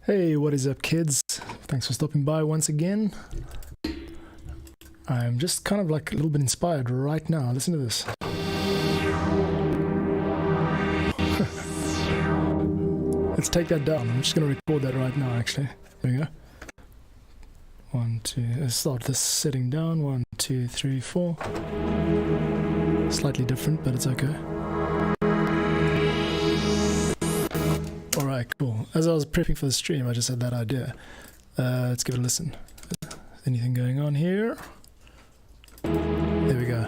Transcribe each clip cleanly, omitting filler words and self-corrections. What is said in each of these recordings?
Hey, what is up, kids? Thanks for stopping by once again. I'm just kind of like a little bit inspired right now. Listen to this. Let's take that down. I'm just going to record that right now, actually. There we go. 1, 2. Let's start this setting down. 1, 2, 3, 4. Slightly different, but it's okay. Alright, cool. As I was prepping for the stream, I just had that idea. Let's give it a listen. Anything going on here? There we go.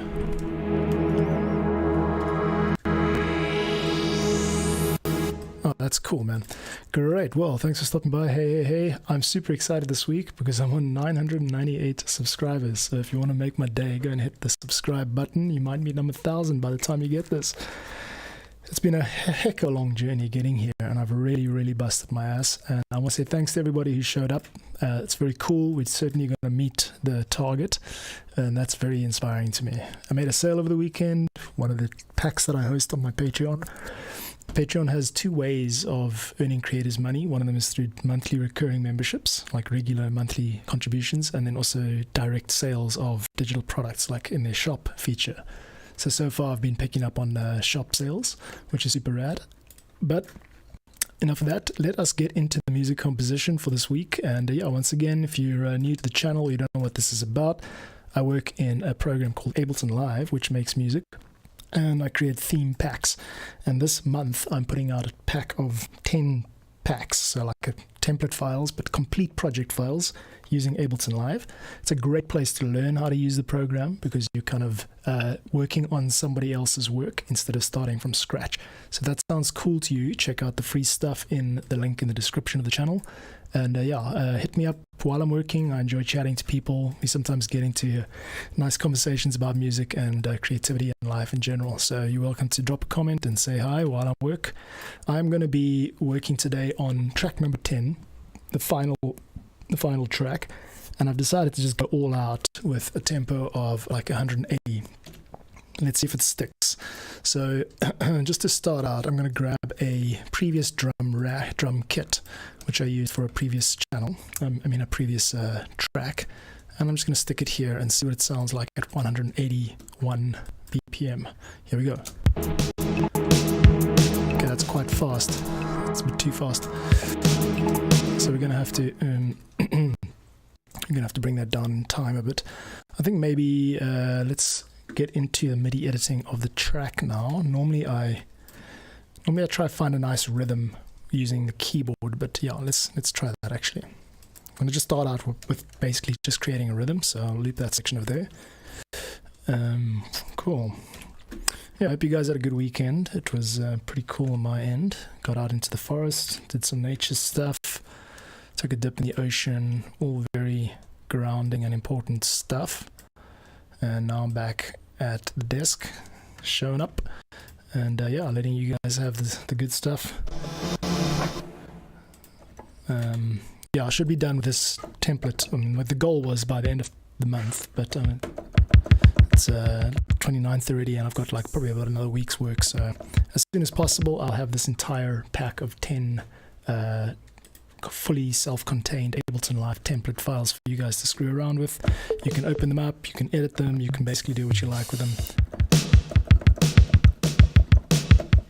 Oh, that's cool, man. Great. Well, thanks for stopping by. Hey. I'm super excited this week because I'm on 998 subscribers. So if you want to make my day, go and hit the subscribe button. You might meet number 1,000 by the time you get this. It's been a heck of a long journey getting here, and I've really busted my ass. And I want to say thanks to everybody who showed up. It's very cool. We're certainly going to meet the target, and that's very inspiring to me. I made a sale over the weekend, one of the packs that I host on my Patreon. Patreon has two ways of earning creators money. One of them is through monthly recurring memberships, like regular monthly contributions, and then also direct sales of digital products, like in their shop feature. So far I've been picking up on shop sales, which is super rad. But enough of that. Let us get into the music composition for this week. And yeah, once again, if you're new to the channel, you don't know what this is about, I work in a program called Ableton Live, which makes music. And I create theme packs. And this month I'm putting out a pack of 10 packs, so like template files, but complete project files using Ableton Live. It's a great place to learn how to use the program because you're kind of working on somebody else's work instead of starting from scratch. So if that sounds cool to you, check out the free stuff in the link in the description of the channel. And hit me up while I'm working. I enjoy chatting to people. We sometimes get into nice conversations about music and creativity and life in general. So you're welcome to drop a comment and say hi while I work. I'm going to be working today on track number 10, the final track, and I've decided to just go all out with a tempo of like 180. Let's see if it sticks. So just to start out, I'm going to grab a previous drum kit, which I used for a previous channel, a previous track, and I'm just going to stick it here and see what it sounds like at 181 BPM. Here we go. Okay, that's quite fast. It's a bit too fast. So we're going to have to bring that down in time a bit. I think maybe let's get into the MIDI editing of the track now. Normally I try to find a nice rhythm using the keyboard, but yeah, let's try that actually. I'm going to just start out with basically just creating a rhythm, so I'll loop that section over there. Cool. Yeah, I hope you guys had a good weekend. It was pretty cool on my end. Got out into the forest, did some nature stuff, took a dip in the ocean, all very grounding and important stuff. And now I'm back at the desk, showing up, and letting you guys have the good stuff. I should be done with this template. What the goal was by the end of the month, but it's 29th already, and I've got like probably about another week's work. So as soon as possible, I'll have this entire pack of 10 fully self-contained Ableton Live template files for you guys to screw around with. You can open them up, you can edit them, you can basically do what you like with them.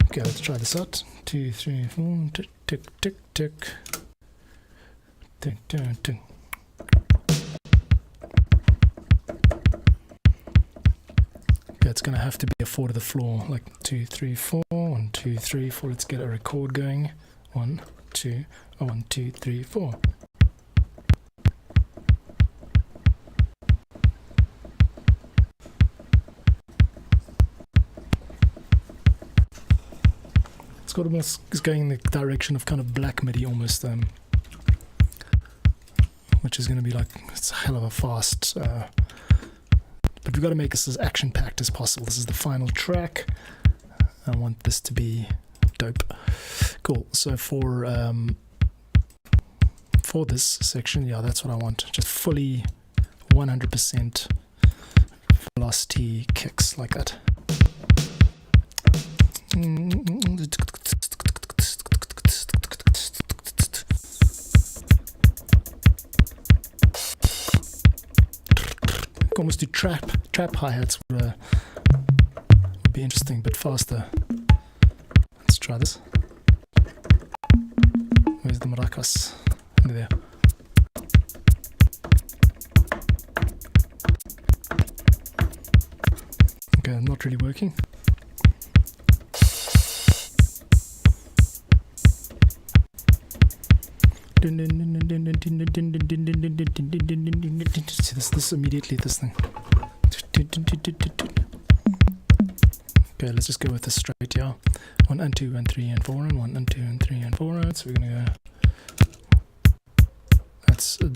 Okay, let's try this out. 2, 3, 4, tick, tick, tick, tick. Tick, tick, tick. Okay, it's gonna have to be a 4 to the floor, like 2, 3, 4, 1, 2, 3, 4. Let's get a record going. 1, 2, 1, 2, 3, 4. It's going in the direction of kind of black MIDI almost, which is going to be like, it's a hell of a fast, but we've got to make this as action-packed as possible. This is the final track. I want this to be dope. Cool. So for this section, yeah, that's what I want. Just fully 100% velocity kicks like that. almost do trap hi-hats would be interesting, but faster. Let's try this. Where's the maracas? There. Okay, not really working. See this immediately, this thing. Okay, let's just go with this straight, yeah. 1 and 2 and 3 and 4 and 1 and 2 and 3 and 4. So we're gonna go.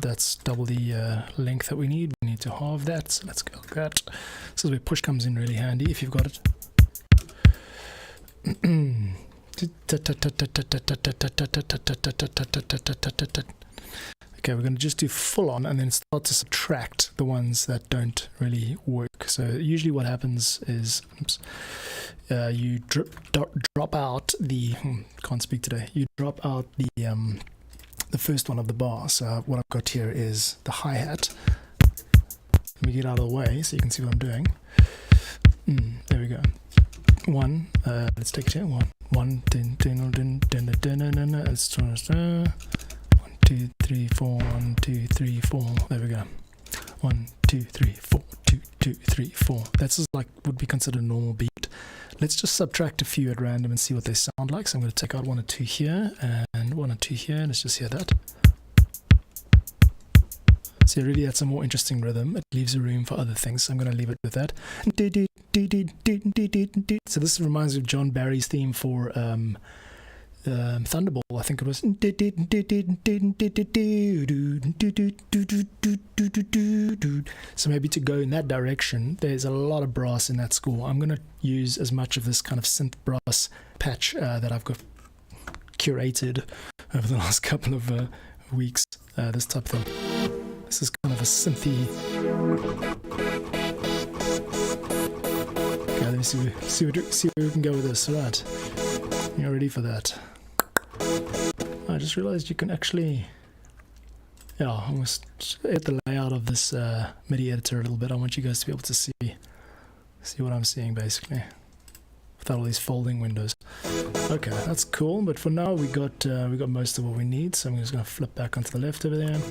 That's double the length that we need. We need to halve that. So let's go like that. This is where push comes in really handy if you've got it. Okay, we're going to just do full on and then start to subtract the ones that don't really work. So usually what happens is you drop out the can't speak today. You drop out the first one of the bar. So what I've got here is the hi-hat. Let me get out of the way so you can see what I'm doing. There we go. One, let's take it here. One, let's try 1, 2, 3, 4, 1, 2, 3, 4. There we go. 1, 2, 3, 4, 2, 2, 3, 4. That's just like would be considered a normal beat. Let's just subtract a few at random and see what they sound like. So I'm going to take out 1 or 2 here and 1 or 2 here. Let's just hear that. So really that's a more interesting rhythm. It leaves a room for other things. So I'm going to leave it with that. So this reminds me of John Barry's theme for Thunderball, I think it was. So maybe to go in that direction, there's a lot of brass in that score. I'm going to use as much of this kind of synth brass patch that I've got curated over the last couple of weeks, this type of thing. This is kind of a synthy. Okay, let me see where we can go with this. Right, you're ready for that. I just realized you can actually, yeah, I'm going to edit the layout of this MIDI editor a little bit. I want you guys to be able to see what I'm seeing basically without all these folding windows. Okay, that's cool. But for now, we got most of what we need. So I'm just going to flip back onto the left over there.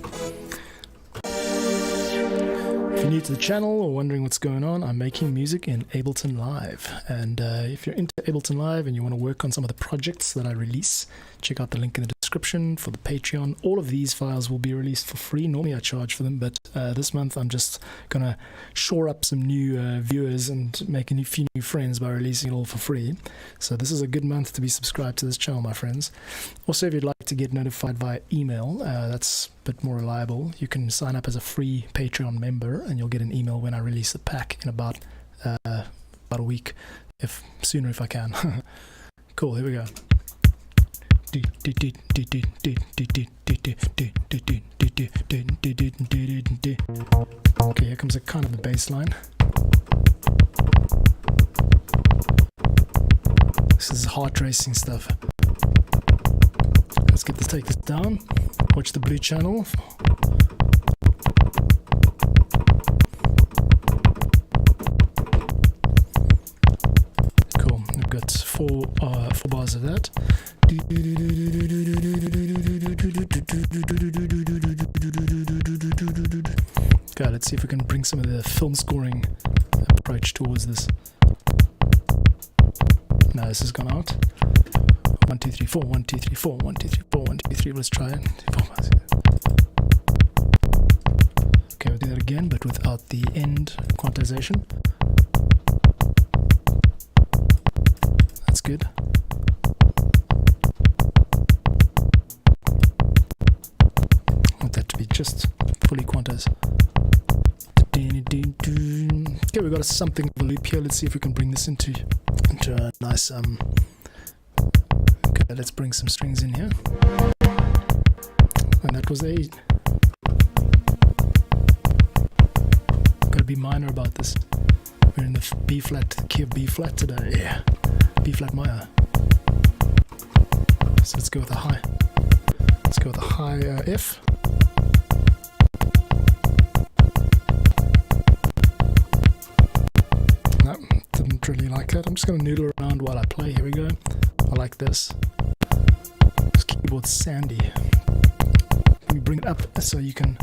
If you're new to the channel or wondering what's going on, I'm making music in Ableton Live. And if you're into Ableton Live and you want to work on some of the projects that I release, check out the link in the description for the Patreon. All of these files will be released for free. Normally I charge for them, but this month I'm just going to shore up some new viewers and make a few new friends by releasing it all for free. So this is a good month to be subscribed to this channel, my friends. Also, if you'd like to get notified via email, that's a bit more reliable. You can sign up as a free Patreon member and you'll get an email when I release the pack in about a week, if sooner if I can. Cool, here we go. Okay, here comes a kind of a bass line. This is heart racing stuff. Let's take this down. Watch the blue channel. Cool. We've got four bars of that. Okay, let's see if we can bring some of the film scoring approach towards this. No, this has gone out. 1, 2, 3, 4, 1, 2, 3, 4, 1, 2, 3, 4, 1, 2, 3. Let's try it. Okay, we'll do that again, but without the end quantization. That's good. I want that to be just fully quantized. Okay, we've got something of a loop here. Let's see if we can bring this into a nice okay, let's bring some strings in here. And that was A. Gotta be minor about this. We're in the B flat, the key of B flat today. Yeah, B flat minor. So let's go with a high. Let's go with a high F. like that. I'm just going to noodle around while I play. Here we go. I like this. This keyboard's sandy. Let me bring it up so you can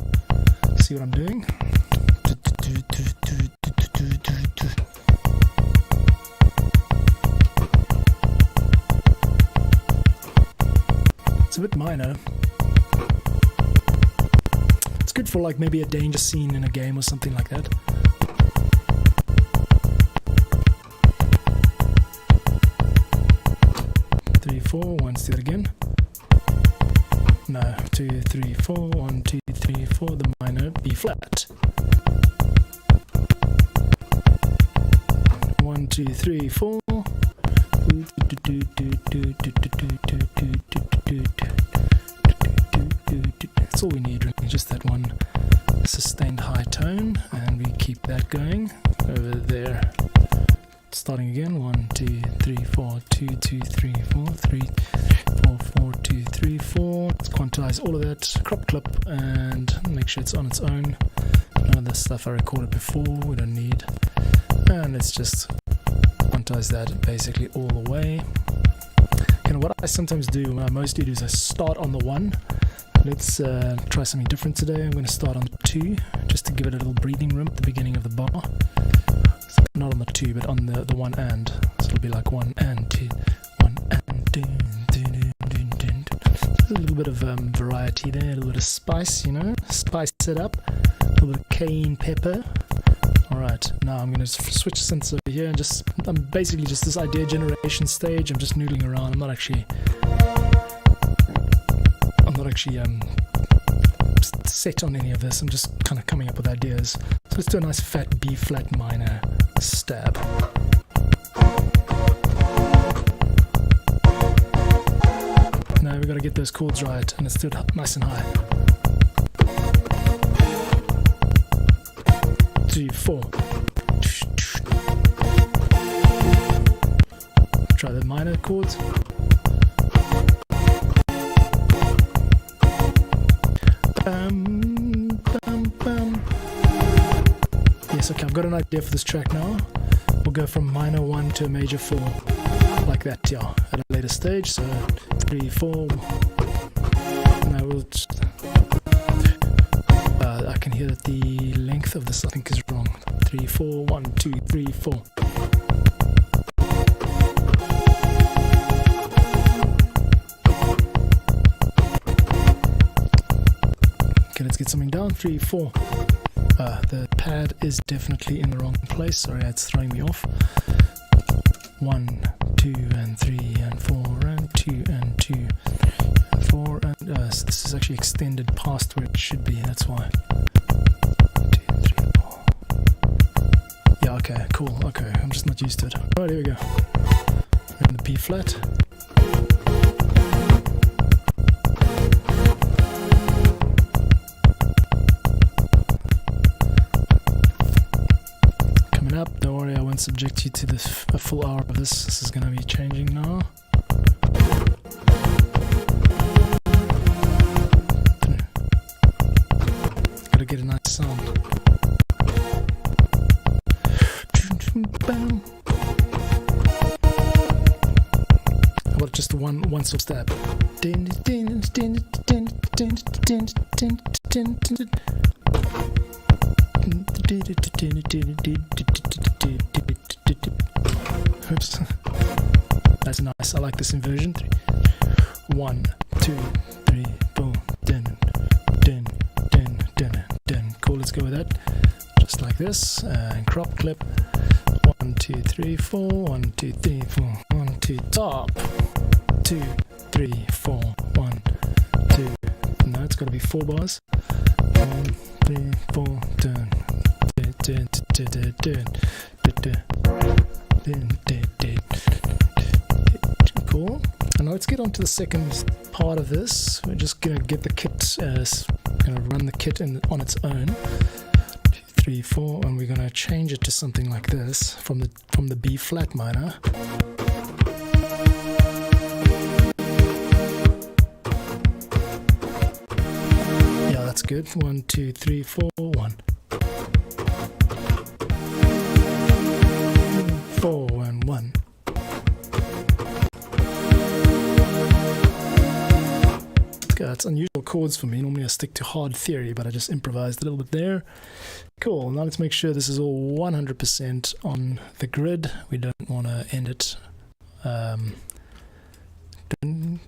see what I'm doing. It's a bit minor. It's good for like maybe a danger scene in a game or something like that. Three, four, one, let's do it again. No, 2, 3, 4, 1, 2, 3, 4, the minor B flat. 1, 2, 3, 4. That's all we need, really, just that one sustained high tone, and we keep that going over there. Starting again, 1, 2, 3, 4, 2, 2, 3, 4, 3, 4, 4, 2, 3, 4. Let's quantize all of that, crop clip, and make sure it's on its own. None of the stuff I recorded before, we don't need. And let's just quantize that basically all the way. And what I sometimes do, what I mostly do, is I start on the 1. Let's try something different today. I'm going to start on the 2, just to give it a little breathing room at the beginning of the bar. So not on the 2, but on the 1 and. So it'll be like 1 and 2, 1 and 2. There's a little bit of variety there, a little bit of spice, you know, spice it up. A little bit of cayenne pepper. Alright, now I'm going to switch synths over here and I'm basically just this idea generation stage. I'm just noodling around. I'm not actually set on any of this. I'm just kind of coming up with ideas. So let's do a nice fat B flat minor stab. Now we've got to get those chords right, and let's do it nice and high. 3, 4. Try the minor chords. Yes, okay, I've got an idea for this track now. We'll go from minor 1 to a major 4, like that, yeah, at a later stage. So 3, 4. Now we'll just, I can hear that the length of this, I think, is wrong. 3, 4, 1, 2, 3, 4. Okay, let's get something down. 3, 4. The pad is definitely in the wrong place. Sorry, it's throwing me off. 1, 2, and 3, and 4, and 2, and 2, and 4, and so this is actually extended past where it should be. That's why. 2, 3, 4. Yeah. Okay. Cool. Okay. I'm just not used to it. Right. Here we go. We're in the B flat. Up, don't worry, I won't subject you to this a full hour of this. This is going to be changing now. Gotta get a nice sound. How about just one sort of stab? Oops. That's nice. I like this inversion. 1, 2, 3, 4. Cool. Let's go with that. Just like this. And crop clip. 1, 2, 3, 4. 1, 2, 3, 4. 1, 2. Top. 2, 3, 4. 1, 2. No, it's got to be 4 bars. 1, 3, 4. Done. Cool. And let's get on to the second part of this. We're just gonna get the kit, gonna run the kit on its own. 2, 3, 4, and we're gonna change it to something like this from the B flat minor. Yeah, that's good. 1, 2, 3, 4, 1. 4 and 1. It's unusual chords for me. Normally I stick to hard theory, but I just improvised a little bit there. Cool. Now let's make sure this is all 100% on the grid. We don't want to end it. Dun,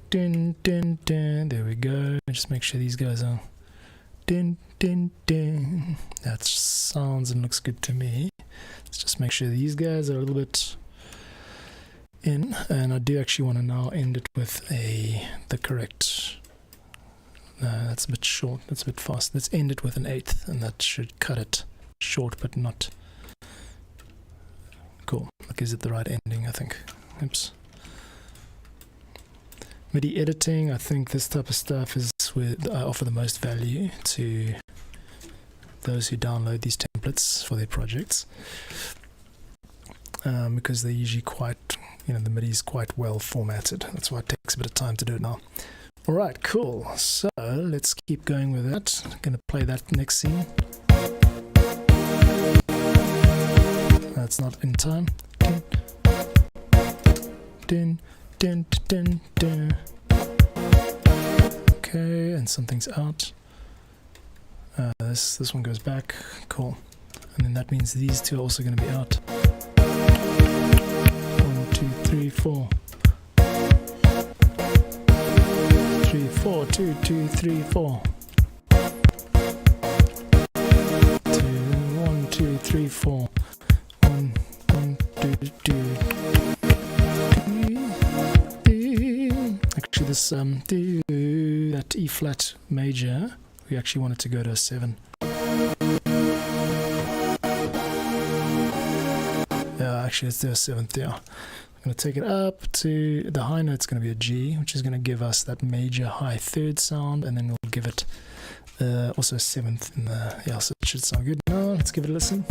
dun, dun, dun. There we go. Just make sure these guys are. Dun, dun, dun. That sounds and looks good to me. Let's just make sure these guys are a little bit in, and I do actually want to now end it with the correct. No, that's a bit short. That's a bit fast. Let's end it with an eighth, and that should cut it short, but not. Cool. That gives it the right ending, I think. Oops. MIDI editing. I think this type of stuff is where I offer the most value to those who download these templates for their projects, because they're usually quite, the MIDI is quite well formatted. That's why it takes a bit of time to do it now. Alright, cool. So let's keep going with that. I'm going to play that next scene. That's not in time. Dun, dun, dun, dun. Okay, and something's out. This one goes back. Cool. And then that means these two are also going to be out. 1, 2, 3, 4. 3, 4, 2, 2, 3, 4. 1, 2, 3, 4. 1, 2, 2. Actually, this that E flat major, we actually want it to go to a 7. Yeah, actually, let's do a 7th. Yeah, I'm going to take it up to the high note's going to be a G, which is going to give us that major high third sound, and then we'll give it also a 7th in the. Yeah, so it should sound good. Now let's give it a listen.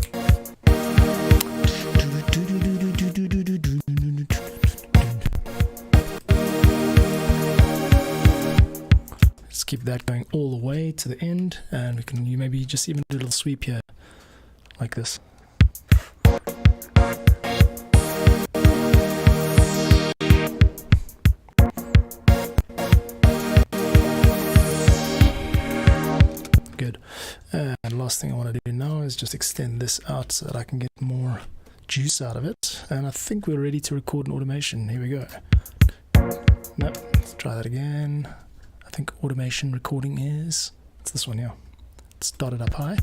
Keep that going all the way to the end, and we can maybe just even do a little sweep here like this. Good. And last thing I want to do now is just extend this out so that I can get more juice out of it, and I think we're ready to record an automation. Here we go. Nope, let's try that again. I think automation recording is, it's this one here. Let's start it up high.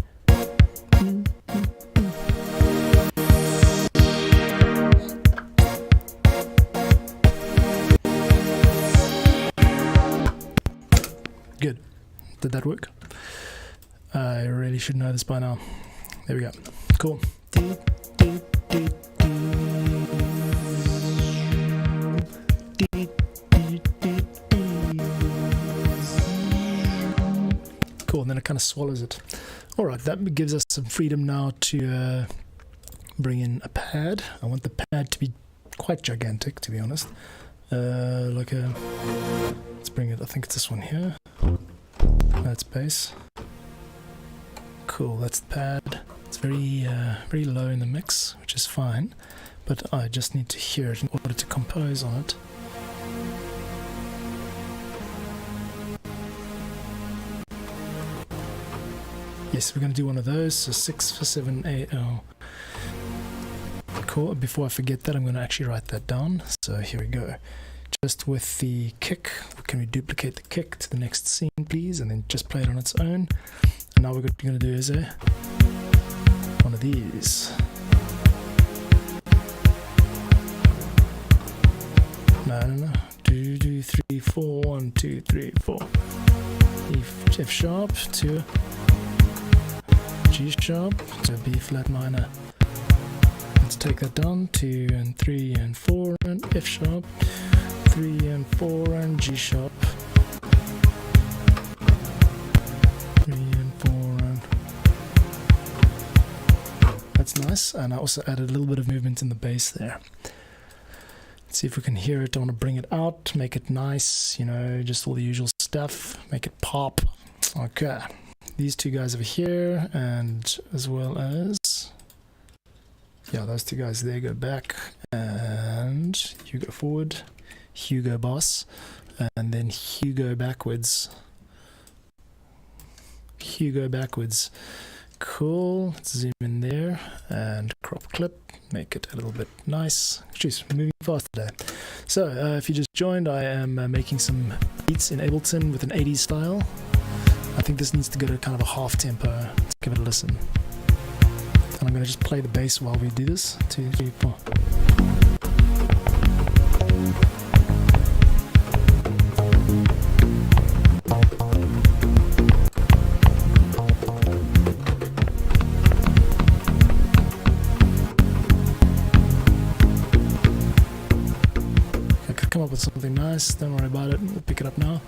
Good. Did that work? I really should know this by now. There we go. Cool. Cool, and then it kind of swallows it. Alright, that gives us some freedom now to bring in a pad. I want the pad to be quite gigantic, to be honest. Let's bring it, I think it's this one here. That's bass. Cool, that's the pad. It's very low in the mix, which is fine, but I just need to hear it in order to compose on it. Yes, we're going to do one of those, so 6 for 7, 8, oh. Cool, before I forget that, I'm going to actually write that down. So here we go. Just with the kick, can we duplicate the kick to the next scene, please? And then just play it on its own. And now what we're going to do is one of these. No. 2, 3, 4, 1, 2, 3, 4. F sharp to G sharp to B flat minor. Let's take that down. 2 and 3 and 4 and F sharp. 3 and 4 and G sharp. 3 and 4 and that's nice. And I also added a little bit of movement in the bass there. Let's see if we can hear it. I want to bring it out, make it nice, just all the usual stuff, make it pop. Okay. These two guys over here, and as well as, yeah, those two guys there go back, and you go forward, Hugo boss, and then Hugo backwards. you go backwards. Cool. Let's zoom in there and crop clip, make it a little bit nice. Jeez, moving fast today. So if you just joined, I am making some beats in Ableton with an 80s style. I think this needs to go to kind of a half tempo. Let's give it a listen. And I'm going to just play the bass while we do this. 2, 3, 4. Come up with something nice, don't worry about it, we'll pick it up now.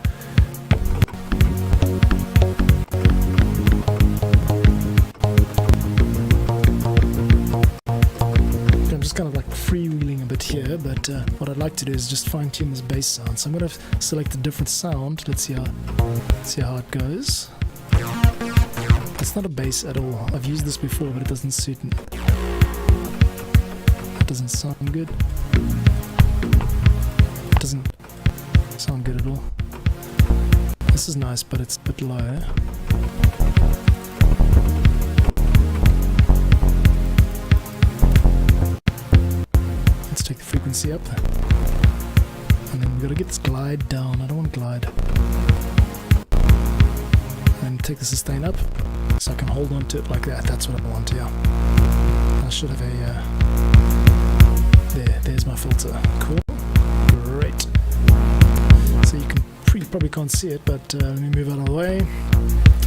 I'm just kind of like freewheeling a bit here, but what I'd like to do is just fine tune this bass sound. So I'm going to select a different sound. Let's see how it goes. It's not a bass at all. I've used this before, but it doesn't suit me. It doesn't sound good. Doesn't sound good at all. This is nice, but it's a bit low. Let's take the frequency up, and then we've got to get this glide down. I don't want glide. And take the sustain up, so I can hold on to it like that. That's what I want. Yeah. I should have a. There's my filter. Cool. Great. So you probably can't see it, but let me move out of the way.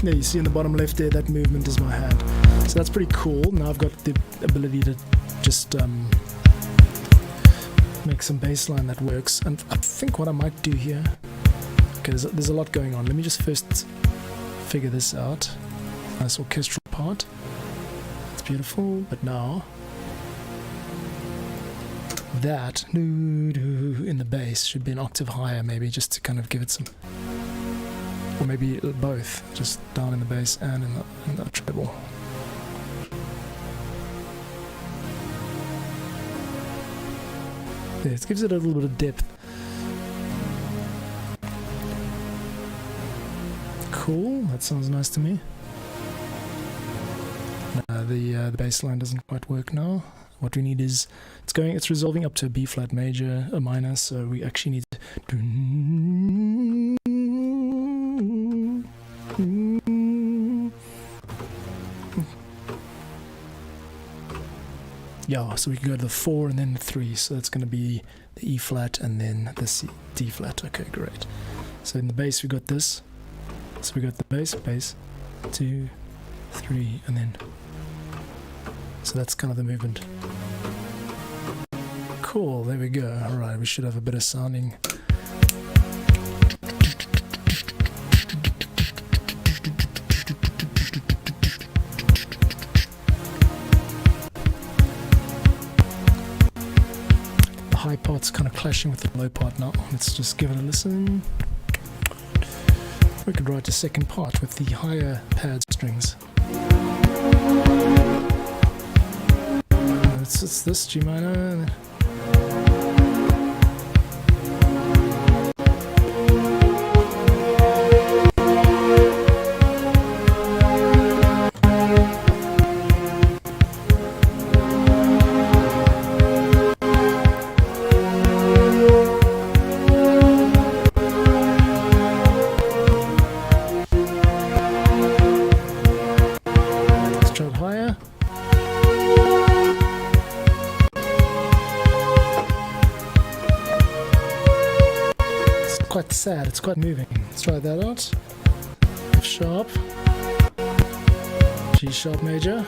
There you see in the bottom left there, that movement is my hand. So that's pretty cool. Now I've got the ability to just make some bass line that works. And I think what I might do here, okay, there's a lot going on. Let me just first figure this out. Nice orchestral part. It's beautiful, but now that in the bass should be an octave higher, maybe, just to kind of give it some, or maybe both, just down in the bass and in the treble. There, it gives it a little bit of depth. Cool, that sounds nice to me. The bass line doesn't quite work now. What we need is, it's resolving up to a B flat major, a minor, so we actually need to, yeah, so we can go to the 4 and then the 3, so that's going to be the E flat and then the D flat. Okay, great. So in the bass we got this, so we got the bass, 2, 3, and then, so that's kind of the movement. Cool, there we go. Alright, we should have a bit of sounding. The high part's kind of clashing with the low part now. Let's just give it a listen. We could write a second part with the higher pad strings. It's this G minor. Let's try it higher. Quite sad, it's quite moving. Let's try that out. F sharp, G sharp major.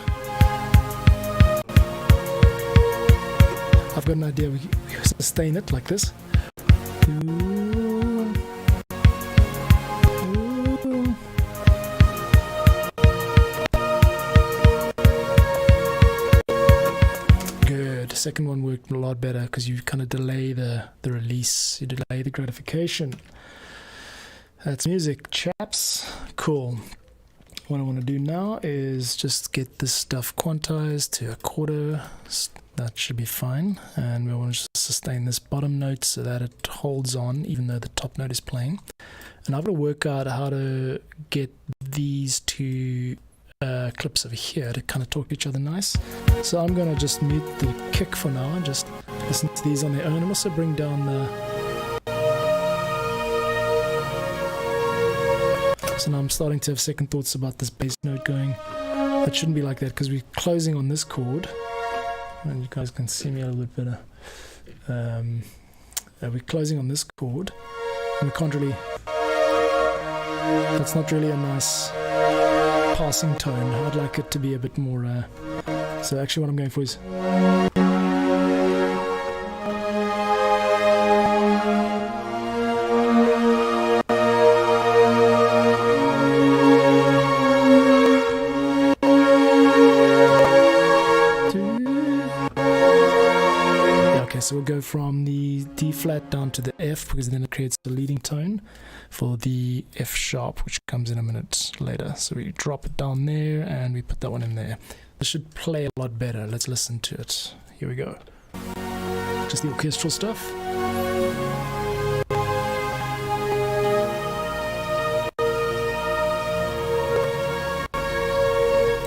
I've got an idea, we sustain it like this. Good. Second one worked a lot better because you kind of delay the release, you delay the gratification. That's music, chaps. Cool. What I want to do now is just get this stuff quantized to a quarter. That should be fine. And we want to just sustain this bottom note so that it holds on even though the top note is playing. And I've got to work out how to get these two clips over here to kind of talk to each other nice. So I'm going to just mute the kick for now and just listen to these on their own, and also bring down the... So now I'm starting to have second thoughts about this bass note going. That shouldn't be like that because we're closing on this chord, and you guys can see me a little bit better. We're closing on this chord, and we can't really... That's not really a nice passing tone. I'd like it to be a bit more... So actually what I'm going for is... So we'll go from the D flat down to the F, because then it creates the leading tone for the F sharp, which comes in a minute later. So we drop it down there and we put that one in there. This should play a lot better. Let's listen to it. Here we go. Just the orchestral stuff.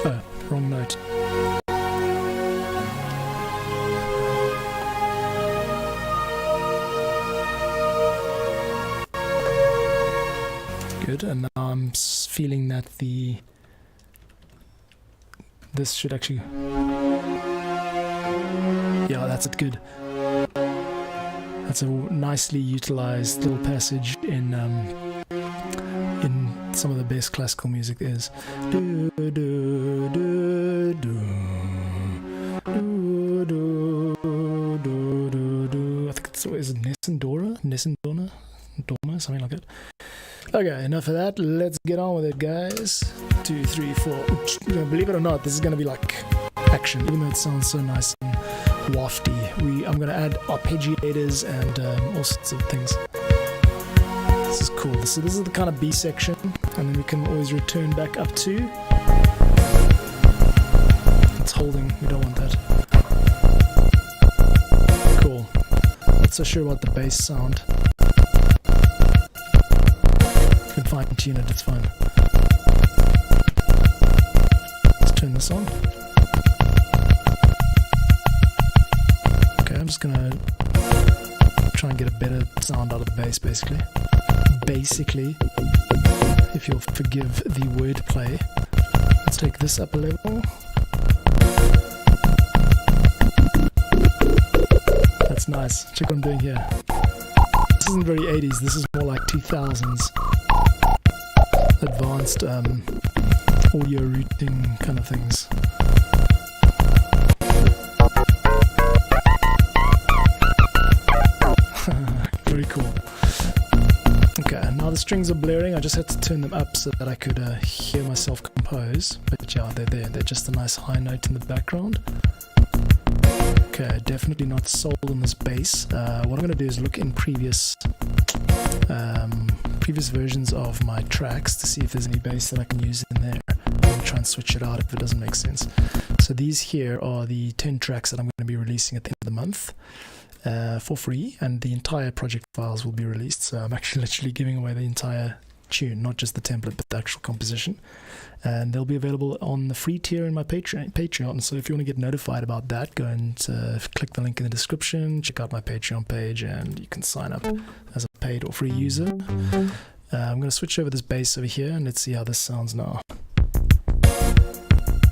Oh, wrong note. Good, and now I'm feeling that this should actually... Yeah, that's it, good. That's a nicely utilized little passage in some of the best classical music is. Do, do, do, do, do, do, do, do, do. I think it's always Nessendora, Dorma, something like that. Okay, enough of that. Let's get on with it, guys. 2, 3, 4. Believe it or not, this is going to be like action, even though it sounds so nice and wafty. I'm going to add arpeggiators and all sorts of things. This is cool. So this is the kind of B section, and then we can always return back up to... It's holding. We don't want that. Cool. Not so sure about the bass sound. You can fine tune it, it's fine. Let's turn this on. Okay, I'm just gonna try and get a better sound out of the bass, basically. If you'll forgive the wordplay. Let's take this up a level. That's nice. Check what I'm doing here. This isn't very 80s, this is more like 2000s. Advanced audio routing kind of things. Very cool. Okay, now the strings are blaring. I just had to turn them up so that I could hear myself compose. But yeah, they're there. They're just a nice high note in the background. Okay, definitely not sold on this bass. What I'm going to do is look in previous versions of my tracks to see if there's any bass that I can use in there. I'm going to try and switch it out if it doesn't make sense. So these here are the 10 tracks that I'm going to be releasing at the end of the month for free, and the entire project files will be released. So I'm actually literally giving away the entire tune, not just the template, but the actual composition. And they'll be available on the free tier in my Patreon. So if you want to get notified about that, go and click the link in the description, check out my Patreon page, and you can sign up as a paid or free user. I'm going to switch over this bass over here, and let's see how this sounds now.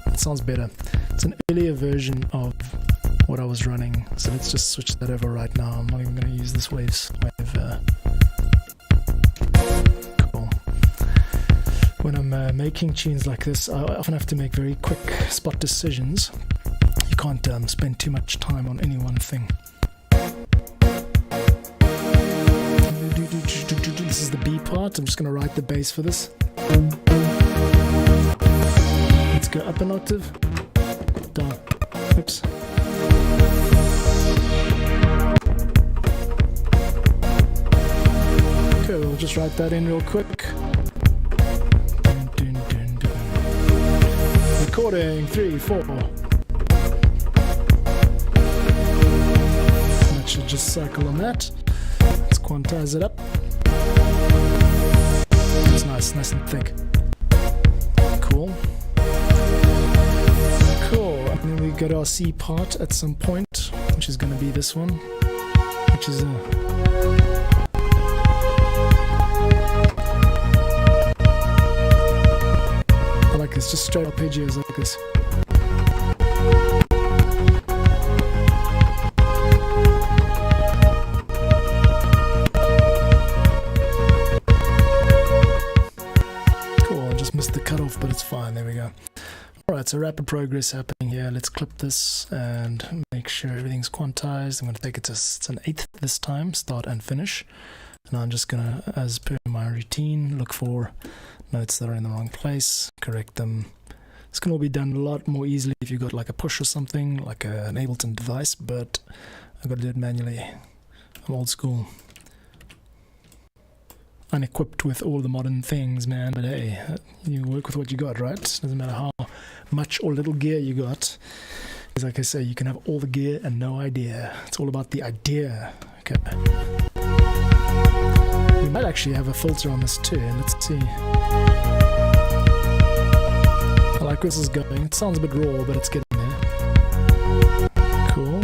It sounds better. It's an earlier version of what I was running, so let's just switch that over right now. I'm not even going to use this wave. Cool. When I'm making tunes like this, I often have to make very quick spot decisions. You can't spend too much time on any one thing. This is the B part. I'm just going to write the bass for this. Let's go up an octave. Down. Oops. Okay, we'll just write that in real quick. Recording 3, 4. That should just cycle on that. Let's quantize it up. It's nice and thick. go to our C part at some point, which is going to be this one, which is I like this, just straight arpeggios like this. Cool, I just missed the cutoff, but it's fine, there we go. Alright, so rapid progress happening here. Let's clip this and make sure everything's quantized. I'm going to take it to it's an 1/8 this time, start and finish. And I'm just going to, as per my routine, look for notes that are in the wrong place, correct them. This can all be done a lot more easily if you've got like a push or something, like an Ableton device, but I've got to do it manually. I'm old school. Unequipped with all the modern things, man, but hey, you work with what you got, right? Doesn't matter how much or little gear you got. Because like I say, you can have all the gear and no idea. It's all about the idea. Okay. We might actually have a filter on this too. Let's see. I like where this is going. It sounds a bit raw, but it's getting there. Cool.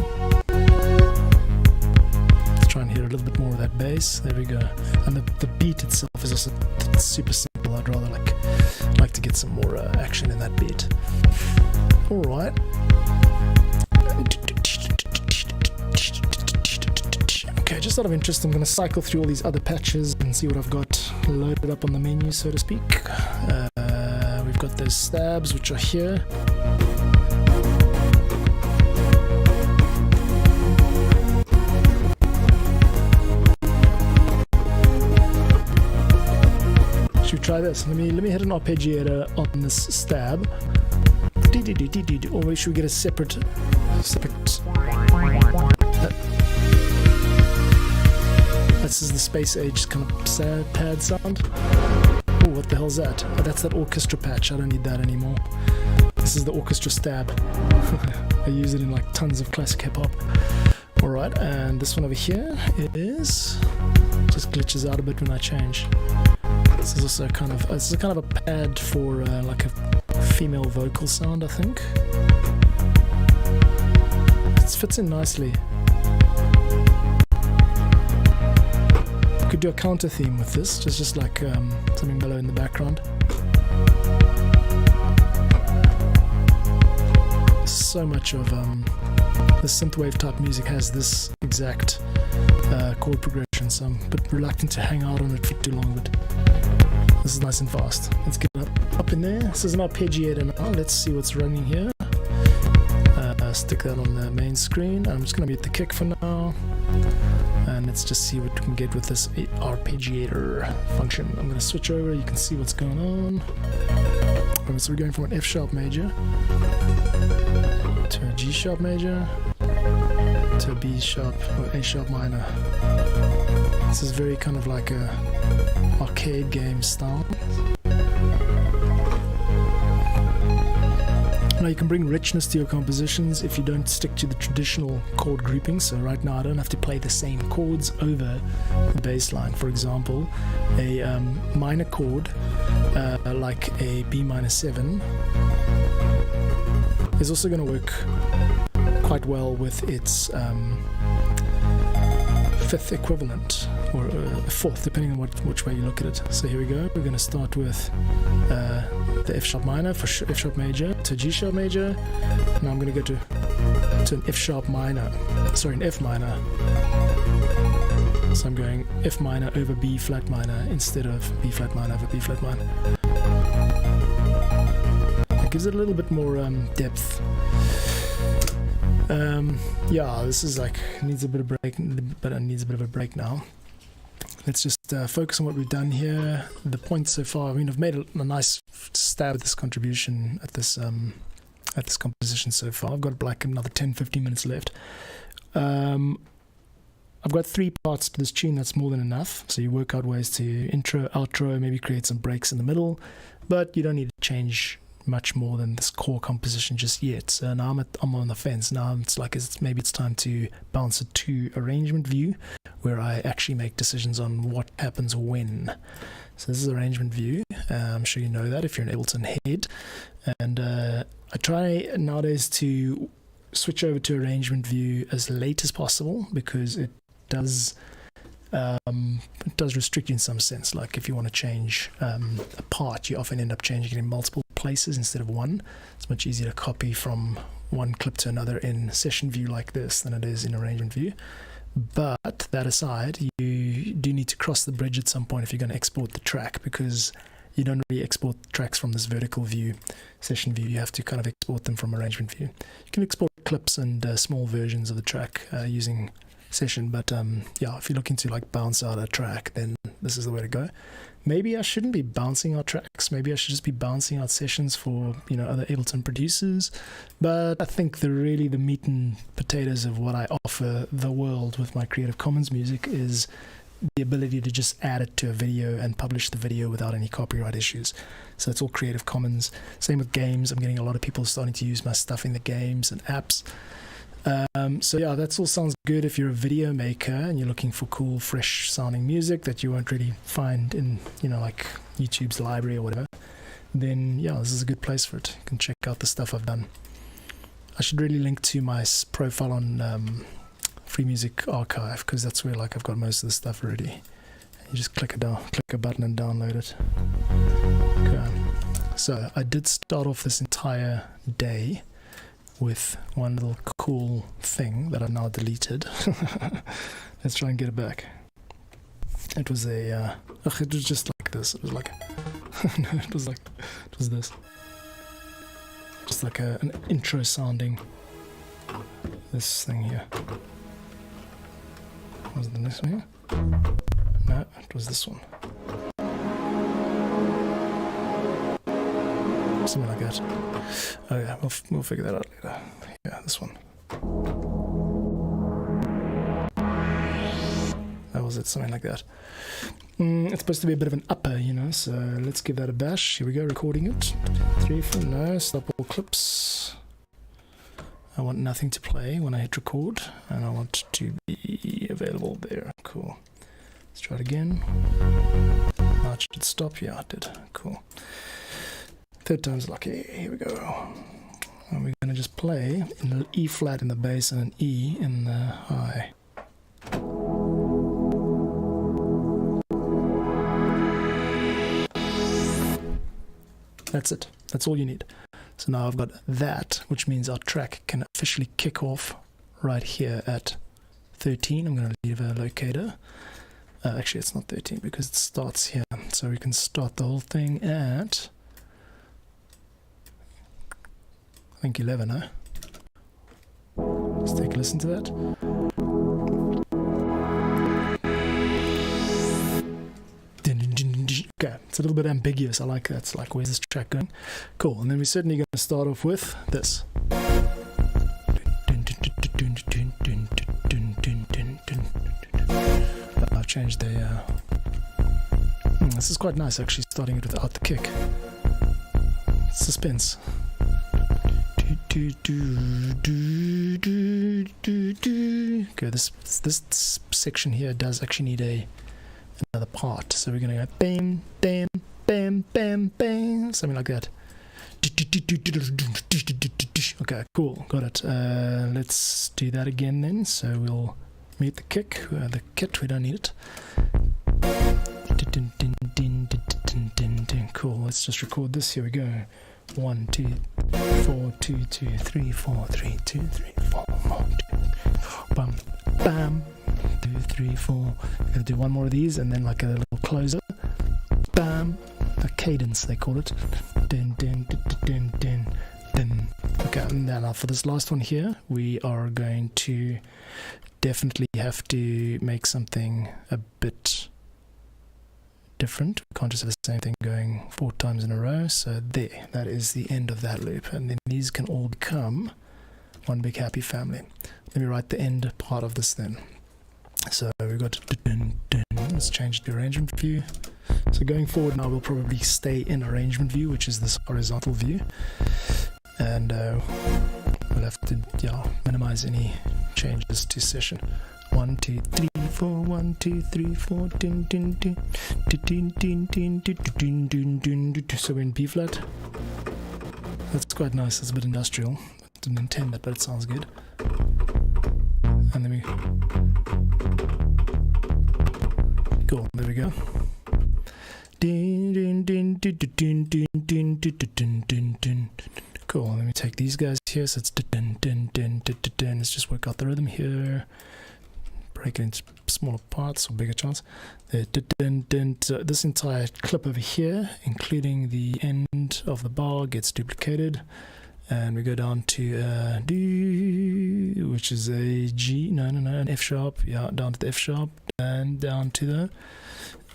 Let's try and hear a little bit more of that bass. There we go. And the beat itself is also super simple. I'd rather like to get some more action in that beat. All right. Okay, just out of interest, I'm going to cycle through all these other patches and see what I've got loaded up on the menu, so to speak. We've got those stabs, which are here. Should we try this? Let me hit an arpeggiator on this stab. Or should we get a separate this is the space age kind of sad pad sound. Oh, what the hell's that? Oh, that's that orchestra patch. I don't need that anymore. This is the orchestra stab. I use it in like tons of classic hip hop. Alright, and this one over here is just glitches out a bit when I change. This is also kind of a pad for like a female vocal sound, I think. It fits in nicely. Could do a counter theme with this, just like something mellow in the background. So much of the synthwave type music has this exact chord progression, so I'm a bit reluctant to hang out on it for too long, but this is nice and fast. Let's get it up in there. This is an arpeggiator now. Let's see what's running here. Stick that on the main screen. I'm just going to mute the kick for now. And let's just see what we can get with this arpeggiator function. I'm going to switch over. You can see what's going on. Right, so we're going from an F sharp major to a G sharp major to a B sharp or A sharp minor. This is very kind of like a arcade game style. Now you can bring richness to your compositions if you don't stick to the traditional chord grouping. So right now I don't have to play the same chords over the bass line. For example, a minor chord like a B minor 7 is also going to work quite well with its fifth equivalent, or fourth, depending on which way you look at it. So here we go. We're going to start with the F sharp minor for F sharp major to G sharp major. Now I'm going to go to an F sharp minor, sorry, an F minor. So I'm going F minor over B flat minor instead of B flat minor over B flat minor. It gives it a little bit more depth. Yeah, this is like needs a bit of break, but it needs a bit of a break now. Let's just focus on what we've done here. The points so far. I mean, I've made a nice stab at this contribution at this composition so far. I've got like another 10-15 minutes left. I've got 3 parts to this tune. That's more than enough. So you work out ways to intro, outro, maybe create some breaks in the middle, but you don't need to change much more than this core composition just yet. So now I'm on the fence. Now maybe it's time to bounce it to arrangement view, where I actually make decisions on what happens when. So this is arrangement view. I'm sure you know that if you're an Ableton head. And I try nowadays to switch over to arrangement view as late as possible, because it does restrict you in some sense. Like if you want to change a part, you often end up changing it in multiple places instead of one. It's much easier to copy from one clip to another in session view like this than it is in arrangement view. But that aside, you do need to cross the bridge at some point if you're going to export the track, because you don't really export tracks from this vertical view, session view. You have to kind of export them from arrangement view. You can export clips and small versions of the track using session, but yeah, if you're looking to like bounce out a track, then this is the way to go. Maybe I shouldn't be bouncing out tracks. Maybe I should just be bouncing out sessions for, you know, other Ableton producers. But I think the meat and potatoes of what I offer the world with my Creative Commons music is the ability to just add it to a video and publish the video without any copyright issues. So it's all Creative Commons. Same with games. I'm getting a lot of people starting to use my stuff in the games and apps. So yeah, that all sounds good if you're a video maker and you're looking for cool, fresh sounding music that you won't really find in, you know, like YouTube's library or whatever. Then yeah, this is a good place for it. You can check out the stuff I've done. I should really link to my profile on Free Music Archive, because that's where like I've got most of the stuff already. You just click a button and download it. Okay. So I did start off this entire day with one little cool thing that I've now deleted. Let's try and get it back. It was a it was just like this. It was like no, it was this. Just like an intro sounding this thing here. Was it the next one here? No, it was this one. Something like that. Oh yeah, we'll figure that out later. Yeah, this one. That was it, something like that. It's supposed to be a bit of an upper, you know, so let's give that a bash. Here we go, recording it. 3, 4, no, stop all clips. I want nothing to play when I hit record, and I want to be available there. Cool. Let's try it again. Oh, it should stop. Yeah, it did. Cool. Third time's lucky. Here we go. And we're going to just play in an E flat in the bass and an E in the high. That's it. That's all you need. So now I've got that, which means our track can officially kick off right here at 13. I'm going to leave a locator. Actually, it's not 13 because it starts here. So we can start the whole thing at, I think 11, huh? Let's take a listen to that. Okay, it's a little bit ambiguous. I like that. It's like, where's this track going? Cool. And then we're certainly going to start off with this. I've changed the... this is quite nice, actually, starting it without the kick. Suspense. Okay, this section here does actually need another part, so we're gonna go bam, bam, bam, bam, bam, something like that. Okay, cool, got it. Let's do that again then. So we'll mute the kick, the kit, we don't need it. Cool, let's just record this. Here we go. 1, 2, 4, 2, 2, 3, 4, 3, 2, 3, 4, 1, 2, 3, bam, bam, 2, 3, 4. We're gonna do one more of these and then like a little closer. Bam, a cadence they call it. Din, din, din, din, din, din. Okay, and now for this last one here, we are going to definitely have to make something a bit different. We can't just have the same thing going 4 times in a row. So there, that is the end of that loop, and then these can all become one big happy family. Let me write the end part of this then. So we've got, let's change the arrangement view. So going forward now we'll probably stay in arrangement view, which is this horizontal view, and we'll have to minimize any changes to session. 1, 2, 3, 4, 1, 2, 3, 4, din, din, din, din, din, din, din, din, din, din. So we're in B flat. That's quite nice. It's a bit industrial. Didn't intend that, but it sounds good. And then we... Cool, there we go. Cool, let me take these guys here, so it's let's just work out the rhythm here. Break it into smaller parts or bigger chunks. This entire clip over here, including the end of the bar, gets duplicated. And we go down to D, which is a G, an F sharp, yeah, down to the F sharp, and down to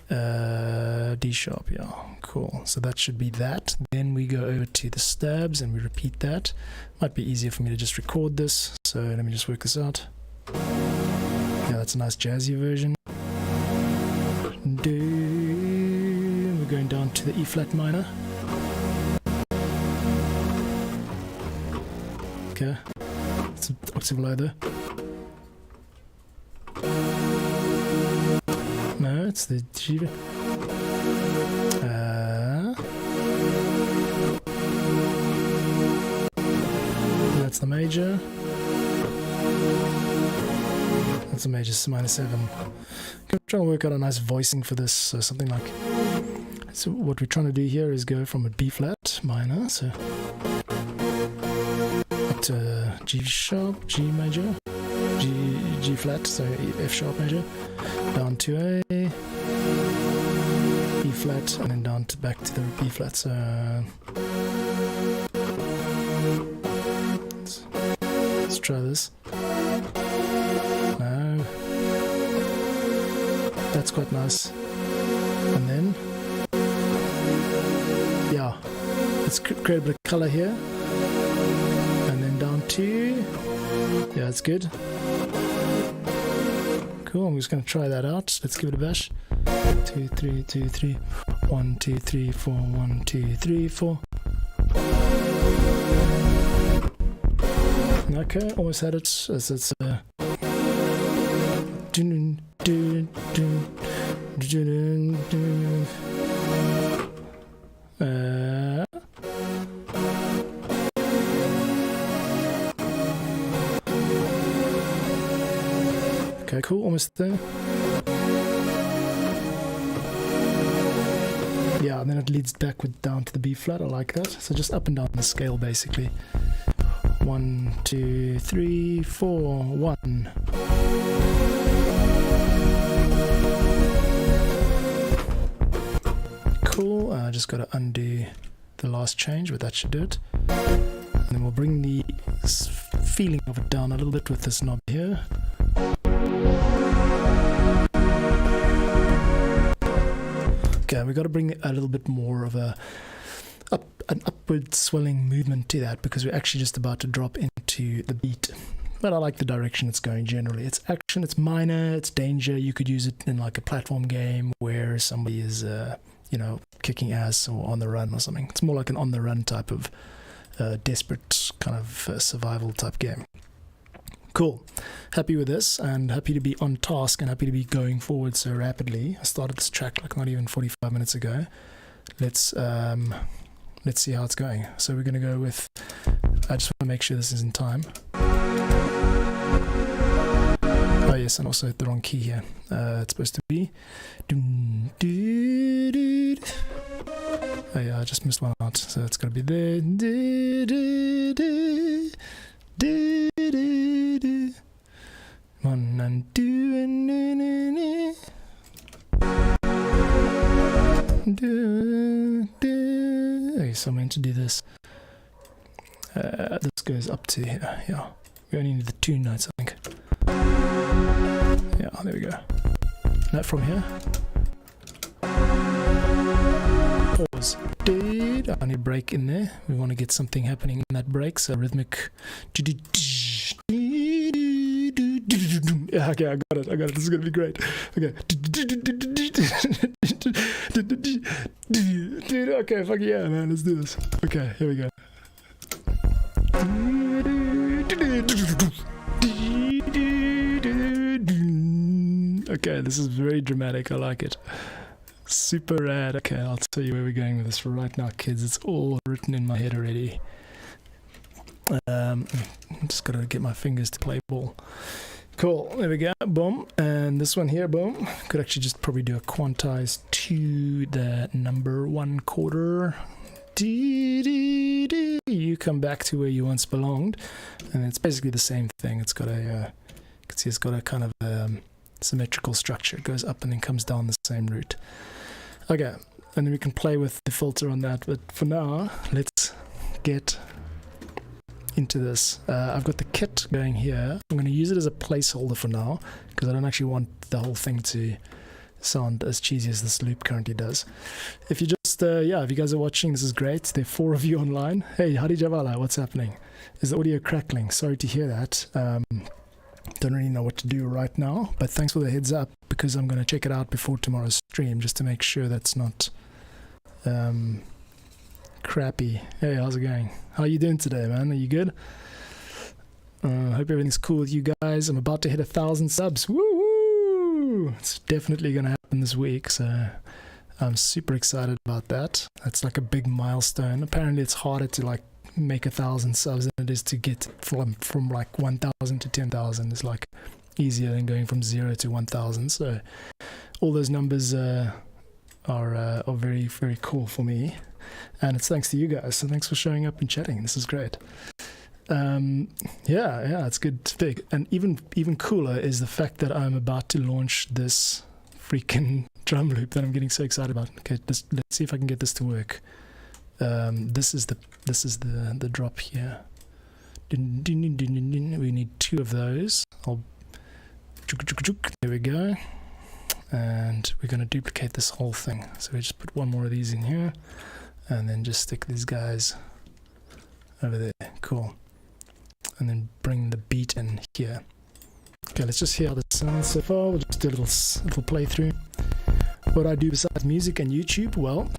the D sharp, yeah, cool. So that should be that. Then we go over to the stabs and we repeat that. Might be easier for me to just record this, so let me just work this out. Yeah, that's a nice jazzy version. We're going down to the E flat minor. Okay, it's an octave low there. No, it's the G. That's the major. That's a major minor 7. I'm trying to work out a nice voicing for this, so something like. So what we're trying to do here is go from a B flat minor, so up to G sharp, G major, G flat, so F sharp major, down to a E flat, and then down to back to the B flat. So let's try this. No, that's quite nice. And then, yeah, let's create a bit of color here, and then down to, yeah, that's good. Cool, I'm just going to try that out. Let's give it a bash. 2, 3, 2, 3. 1, 2, 3, 4. 1, 2, 3, 4. Okay, almost had it. As it's okay, cool, almost there. Yeah, and then it leads backward down to the B flat. I like that. So just up and down the scale, basically. 1, 2, 3, 4, 1. Cool. I just got to undo the last change, but that should do it. And then we'll bring the feeling of it down a little bit with this knob here. Okay, we've got to bring a little bit more of an upward swelling movement to that, because we're actually just about to drop into the beat. But I like the direction it's going generally. It's action, it's minor, it's danger. You could use it in like a platform game where somebody is, kicking ass or on the run or something. It's more like an on the run type of desperate kind of survival type game. Cool. Happy with this, and happy to be on task, and happy to be going forward so rapidly. I started this track like not even 45 minutes ago. Let's see how it's going. So we're going to go with, I just want to make sure this is in time. Oh yes, and also the wrong key here. It's supposed to be. Oh yeah, I just missed one out. So it's got to be there. One and two and okay, so I'm meant to do this. This goes up to here. Yeah, we only need the 2 notes, I think. Yeah, there we go. Now from here. Pause. I need a break in there. We want to get something happening in that break. So rhythmic. Yeah, okay, I got it. This is gonna be great. Okay. Okay, fuck yeah, man. Let's do this. Okay, here we go. Okay, this is very dramatic. I like it. Super rad. Okay, I'll tell you where we're going with this right now, kids. It's all written in my head already. I'm just gotta get my fingers to play ball. Cool, there we go, boom. And this one here, boom. Could actually just probably do a quantize to the number 1/4. You come back to where you once belonged, and it's basically the same thing. It's got a, you can see it's got a kind of symmetrical structure. It goes up and then comes down the same route. Okay, and then we can play with the filter on that, but for now, let's get into this. I've got the kit going here. I'm going to use it as a placeholder for now because I don't actually want the whole thing to sound as cheesy as this loop currently does. If you just if you guys are watching, this is great. There are 4 of you online. Hey, Hadi Javala, what's happening? Is the audio crackling? Sorry to hear that. Don't really know what to do right now, but thanks for the heads up because I'm going to check it out before tomorrow's stream just to make sure that's not crappy. Hey, how's it going? How are you doing today, man? Are you good? Hope everything's cool with you guys. I'm about to hit 1,000 subs. Woo! It's definitely going to happen this week, so I'm super excited about that. That's like a big milestone. Apparently it's harder to like make 1,000 subs than it is to get from like 1,000 to 10,000. It's like easier than going from 0 to 1,000. So all those numbers are very, very cool for me. And it's thanks to you guys. So thanks for showing up and chatting. This is great. Yeah, it's good. It's big. And even cooler is the fact that I'm about to launch this freaking drum loop that I'm getting so excited about. Okay, let's see if I can get this to work. This is the drop here. We need 2 of those. There we go. And we're going to duplicate this whole thing. So we just put 1 more of these in here. And then just stick these guys over there. Cool. And then bring the beat in here. Okay, let's just hear how this sounds so far. We'll just do a little playthrough. What I do besides music and YouTube, well,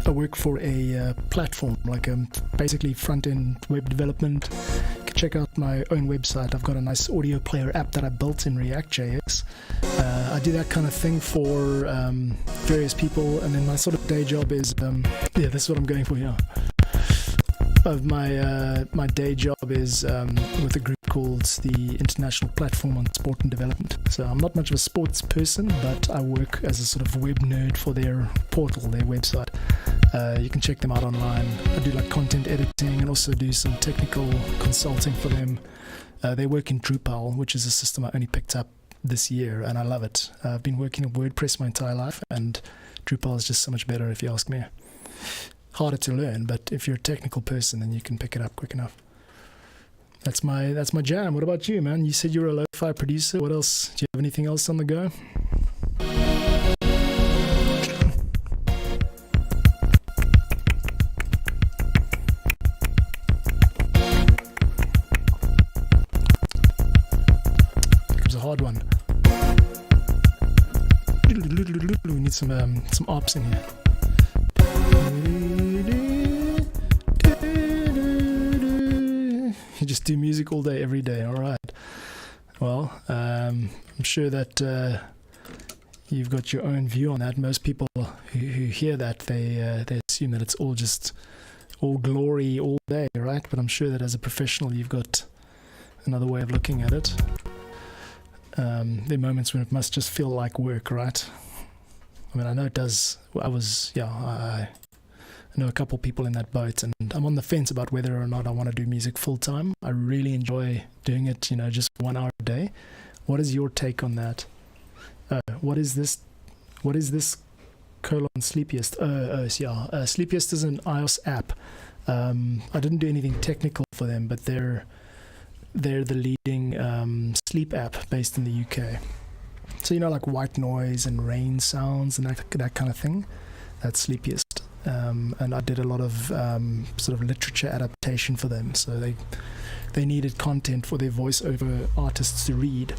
I work for a platform, like basically front-end web development. You can check out my own website. I've got a nice audio player app that I built in React.js. I do that kind of thing for various people, and then my sort of day job is, this is what I'm going for here. My day job is with a group called the International Platform on Sport and Development. So I'm not much of a sports person, but I work as a sort of web nerd for their portal, their website. You can check them out online. I do like content editing and also do some technical consulting for them. They work in Drupal, which is a system I only picked up this year, and I love it. I've been working in WordPress my entire life, and Drupal is just so much better if you ask me. Harder to learn, but if you're a technical person, then you can pick it up quick enough. That's my jam. What about you, man? You said you were a lo-fi producer. What else? Do you have anything else on the go? Here's a hard one. We need some ops in here. You just do music all day, every day. All right. Well, I'm sure that you've got your own view on that. Most people who hear that, they assume that it's all glory all day, right? But I'm sure that as a professional, you've got another way of looking at it. There are moments when it must just feel like work, right? I mean, I know it does. I know a couple people in that boat, and I'm on the fence about whether or not I want to do music full time. I really enjoy doing it, just 1 hour a day. What is your take on that? What is this? Sleepiest? Sleepiest is an iOS app. I didn't do anything technical for them, but they're the leading sleep app based in the UK. So like white noise and rain sounds and that kind of thing. That's Sleepiest. And I did a lot of sort of literature adaptation for them. So they needed content for their voiceover artists to read,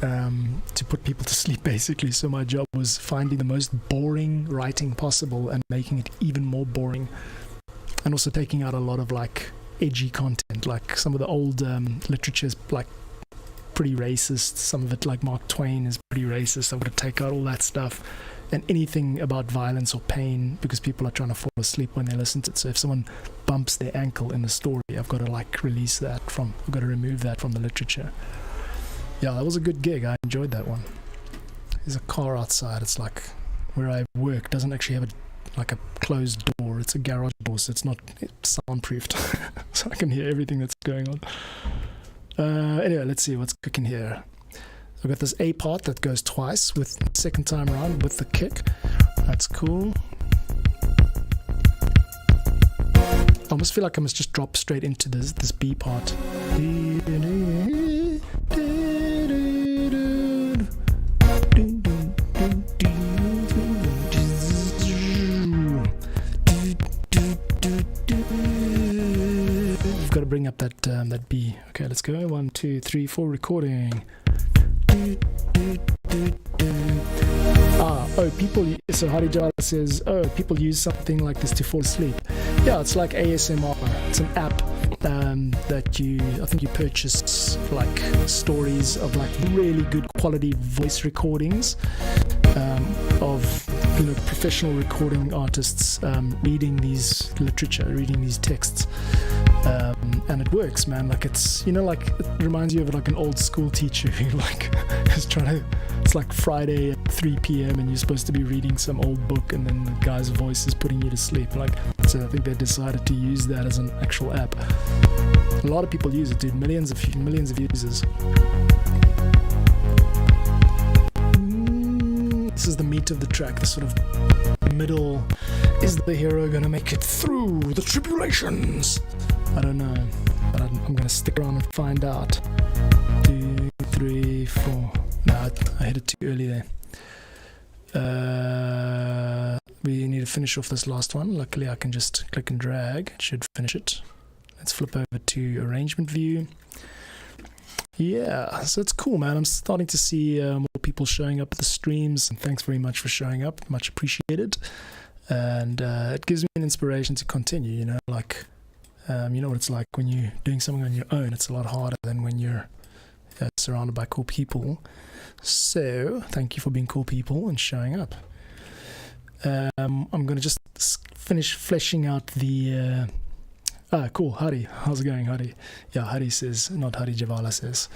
to put people to sleep, basically. So my job was finding the most boring writing possible and making it even more boring, and also taking out a lot of like edgy content. Like some of the old literature is like pretty racist. Some of it, like Mark Twain, is pretty racist. I would take out all that stuff. And anything about violence or pain, because people are trying to fall asleep when they listen to it. So if someone bumps their ankle in the story, I've got to like release that from, I've got to remove that from the literature. Yeah, that was a good gig. I enjoyed that one. There's a car outside. It's like where I work doesn't actually have like a closed door. It's a garage door, so it's not soundproofed. So I can hear everything that's going on. Anyway, let's see what's cooking here. I've got this A part that goes twice with second time around with the kick. That's cool. I almost feel like I must just drop straight into this B part. We've got to bring up that B. Okay, let's go. 1, 2, 3, 4. Recording. People. So Hari Jala says, people use something like this to fall asleep. Yeah, it's like ASMR. It's an app that I think you purchase like stories of like really good quality voice recordings of professional recording artists reading these literature, reading these texts. And it works, man. Like it's, like it reminds you of like an old school teacher who like is trying to, it's like Friday at 3 p.m. and you're supposed to be reading some old book and then the guy's voice is putting you to sleep. Like, so I think they decided to use that as an actual app. A lot of people use it, dude. Millions of users. This is the meat of the track, the sort of middle. Is the hero gonna make it through the tribulations? I don't know, but I'm gonna stick around and find out. 2, 3, 4. No, I hit it too early there. We need to finish off this last one. Luckily, I can just click and drag. It should finish it. Let's flip over to arrangement view. Yeah, so it's cool, man. I'm starting to see more people showing up at the streams, and thanks very much for showing up. Much appreciated. And it gives me an inspiration to continue, like, you know what it's like when you're doing something on your own. It's a lot harder than when you're surrounded by cool people. So thank you for being cool people and showing up. I'm going to just finish fleshing out the... cool. Hari. How's it going, Hari? Yeah, Hari says, not Hari Javala says.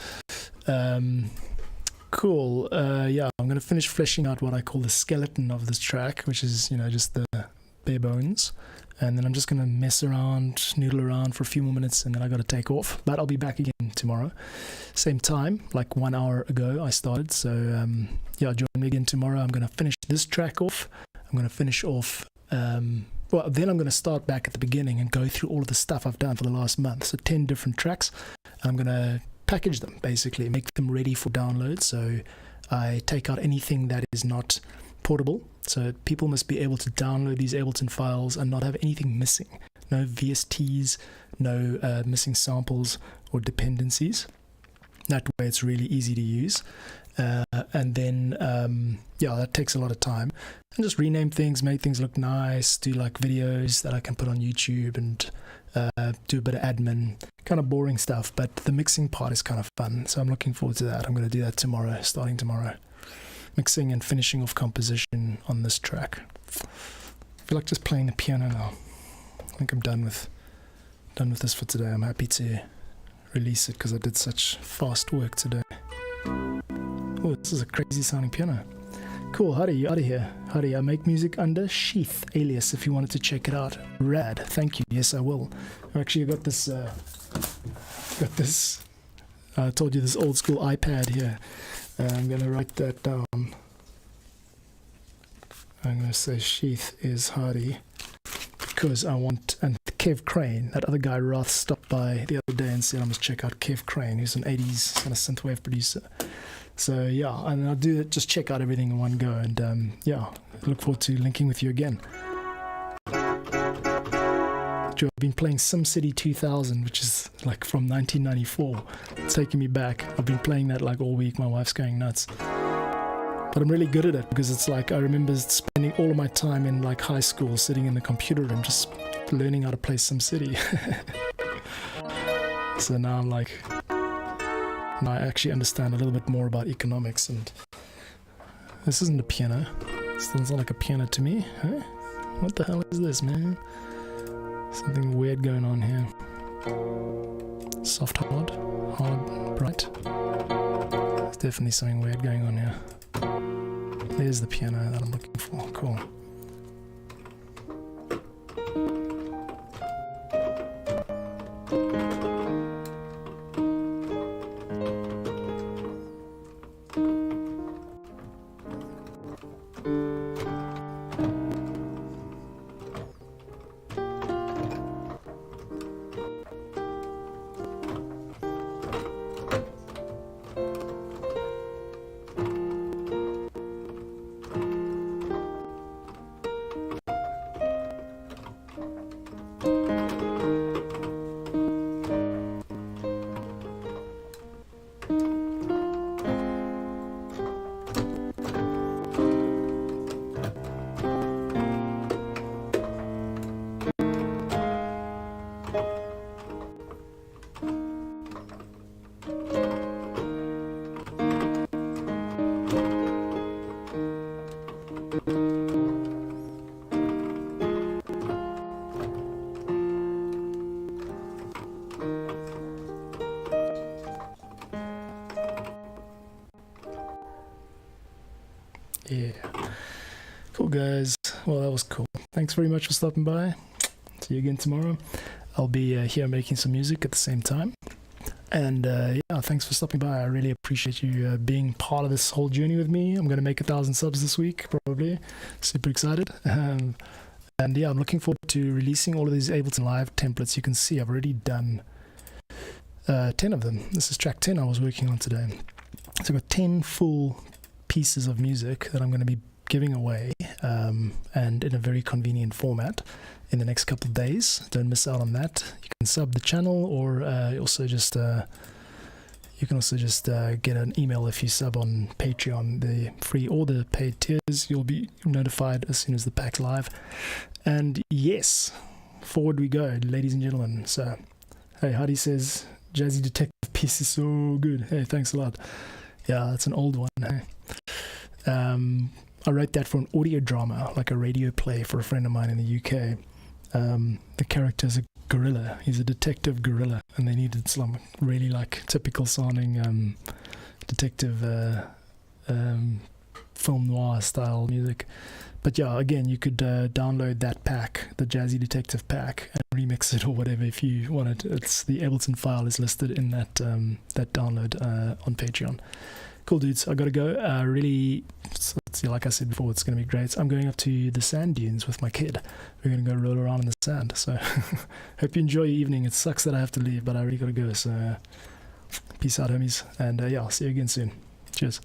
Cool. Yeah, I'm going to finish fleshing out what I call the skeleton of this track, which is, just the bare bones. And then I'm just going to mess around, noodle around for a few more minutes, and then I got to take off. But I'll be back again tomorrow. Same time, like 1 hour ago I started. So, yeah, join me again tomorrow. I'm going to finish this track off. I'm going to finish off... well, then I'm going to start back at the beginning and go through all of the stuff I've done for the last month. So 10 different tracks. And I'm going to package them, basically, make them ready for download. So I take out anything that is not portable. So people must be able to download these Ableton files and not have anything missing. No VSTs, no missing samples or dependencies. That way it's really easy to use. And then, yeah, that takes a lot of time. And just rename things, make things look nice, do like videos that I can put on YouTube and do a bit of admin, kind of boring stuff, but the mixing part is kind of fun. So I'm looking forward to that. I'm going to do that tomorrow, starting tomorrow. Mixing and finishing off composition on this track. I feel like just playing the piano now. I think I'm done with this for today. I'm happy to release it because I did such fast work today. Oh, this is a crazy sounding piano. Cool, Hari, you out of here. Hari, I make music under Sheath alias if you wanted to check it out. Rad, thank you. Yes, I will. Actually, I got this, I told you, this old school iPad here. I'm going to write that down. I'm going to say Sheath is Hari because I want, and Kev Crane, that other guy Roth stopped by the other day and said I must check out Kev Crane, who's an 80s kind of synthwave producer. So yeah, and I'll do it, just check out everything in one go, and yeah, I look forward to linking with you again. I've been playing SimCity 2000, which is like from 1994. It's taking me back. I've been playing that like all week. My wife's going nuts. But I'm really good at it because it's like I remember spending all of my time in like high school sitting in the computer room just learning how to play SimCity. So now I'm like, now I actually understand a little bit more about economics. And this isn't a piano. This doesn't sound like a piano to me. Huh? What the hell is this, man? Something weird going on here. Soft, hard, bright. There's definitely something weird going on here. There's the piano that I'm looking for. Cool. Yeah. Cool, guys. Well, that was cool. Thanks very much for stopping by. See you again tomorrow. I'll be here making some music at the same time. And yeah, thanks for stopping by. I really appreciate you being part of this whole journey with me. I'm going to make 1,000 subs this week, probably. Super excited. And yeah, I'm looking forward to releasing all of these Ableton Live templates. You can see I've already done 10 of them. This is track 10 I was working on today. So I've got 10 full pieces of music that I'm going to be giving away, and in a very convenient format in the next couple of days. Don't miss out on that. You can sub the channel, or also just you can also just get an email if you sub on Patreon, the free or the paid tiers. You'll be notified as soon as the pack's live. And yes, forward we go, ladies and gentlemen. So hey, Hadi says Jazzy Detective piece is so good. Hey, thanks a lot. Yeah, that's an old one. Hey. I wrote that for an audio drama, like a radio play for a friend of mine in the UK. The character's a gorilla. He's a detective gorilla, and they needed some really like typical sounding detective film noir style music. But yeah, again, you could download that pack, the Jazzy Detective pack, and remix it or whatever if you wanted. It's the Ableton file is listed in that that download on Patreon. Cool, dudes. I gotta go. Really, like I said before, it's gonna be great. I'm going up to the sand dunes with my kid. We're gonna go roll around in the sand. So, hope you enjoy your evening. It sucks that I have to leave, but I really gotta go. So, peace out, homies. And yeah, I'll see you again soon. Cheers.